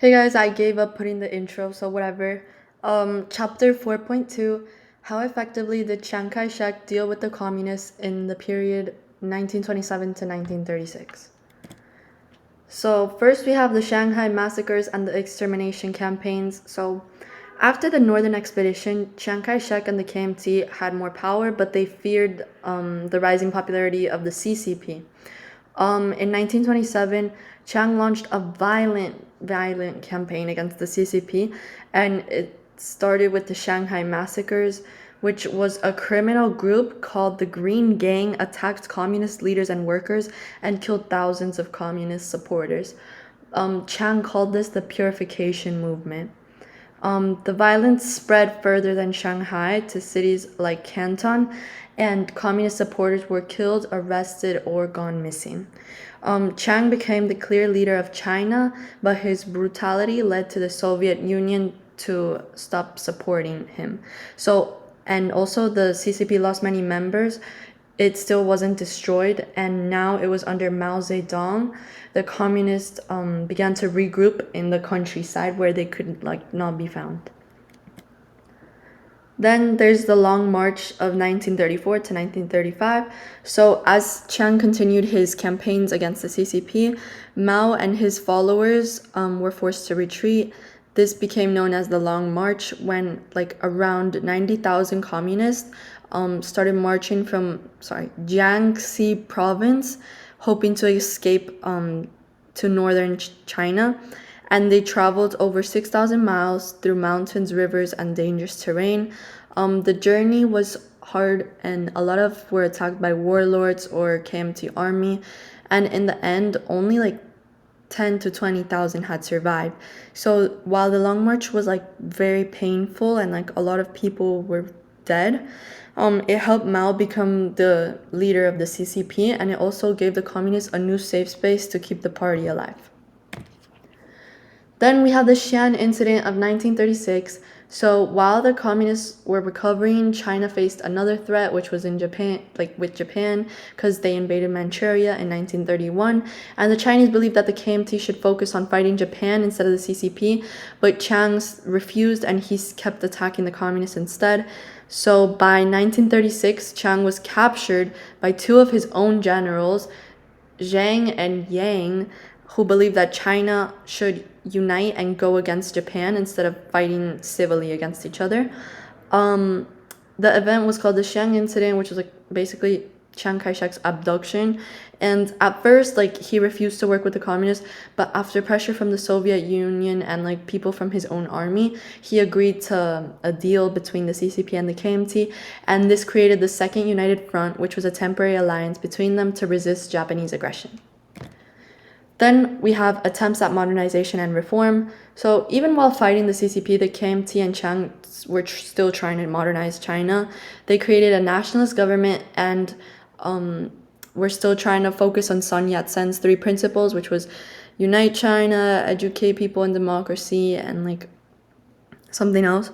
Hey guys, I gave up putting the intro, so whatever. Chapter 4.2. How effectively did Chiang Kai-Shek deal with the communists in the period 1927 to 1936? So first we have the Shanghai massacres and the extermination campaigns. So after the Northern Expedition, Chiang Kai-shek and the KMT had more power, but they feared the rising popularity of the CCP. In 1927, Chiang launched a violent campaign against the CCP, and it started with the Shanghai massacres, which was a criminal group called the Green Gang attacked communist leaders and workers and killed thousands of communist supporters. Chiang called this the purification movement. The violence spread further than Shanghai to cities like Canton, and communist supporters were killed, arrested, or gone missing. Chiang became the clear leader of China, but his brutality led to the Soviet Union to stop supporting him. And also the CCP lost many members. It still wasn't destroyed, and now it was under Mao Zedong. The communists began to regroup in the countryside where they could not be found. Then there's the Long March of 1934 to 1935. So as Chiang continued his campaigns against the CCP, Mao and his followers were forced to retreat. This became known as the Long March when around 90,000 communists started marching from Jiangxi province, hoping to escape to northern China. And they traveled over 6,000 miles through mountains, rivers, and dangerous terrain. The journey was hard, and a lot of were attacked by warlords or KMT army. And in the end, only 10 to 20,000 had survived. So while the Long March was very painful and a lot of people were dead, it helped Mao become the leader of the CCP, and it also gave the communists a new safe space to keep the party alive. Then we have the Xi'an incident of 1936. So while the communists were recovering, China faced another threat, which was in Japan, with Japan, because they invaded Manchuria in 1931. And the Chinese believed that the KMT should focus on fighting Japan instead of the CCP, but Chiang refused, and he kept attacking the communists instead. So by 1936, Chiang was captured by two of his own generals, Zhang and Yang, who believed that China should unite and go against Japan instead of fighting civilly against each other. The event was called the Xiang incident, which was basically Chiang Kai-shek's abduction. And at first, he refused to work with the communists, but after pressure from the Soviet Union and people from his own army, he agreed to a deal between the CCP and the KMT, and this created the Second United Front, which was a temporary alliance between them to resist Japanese aggression. Then we have attempts at modernization and reform. So even while fighting the CCP, the KMT and Chiang were still trying to modernize China. They created a nationalist government, and were still trying to focus on Sun Yat-sen's three principles, which was unite China, educate people in democracy, and something else.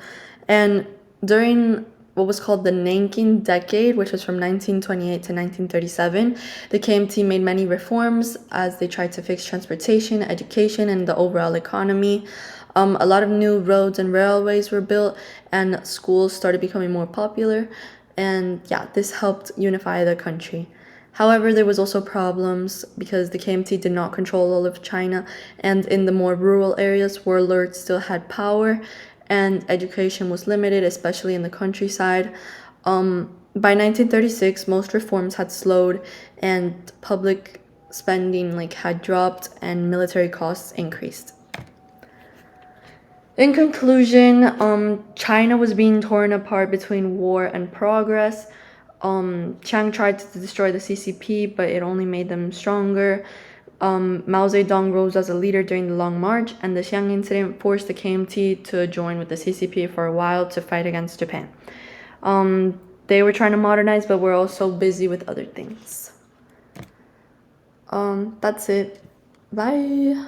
And during what was called the Nanking Decade, which was from 1928 to 1937, the KMT made many reforms as they tried to fix transportation, education, and the overall economy. A lot of new roads and railways were built, and schools started becoming more popular. And yeah, this helped unify the country. However, there was also problems because the KMT did not control all of China, and in the more rural areas, warlords still had power, and education was limited, especially in the countryside. By 1936, most reforms had slowed, and public spending had dropped, and military costs increased. In conclusion, China was being torn apart between war and progress. Chiang tried to destroy the CCP, but it only made them stronger. Mao Zedong rose as a leader during the Long March, and the Xi'an incident forced the KMT to join with the CCP for a while to fight against Japan. They were trying to modernize, but were also busy with other things. That's it. Bye.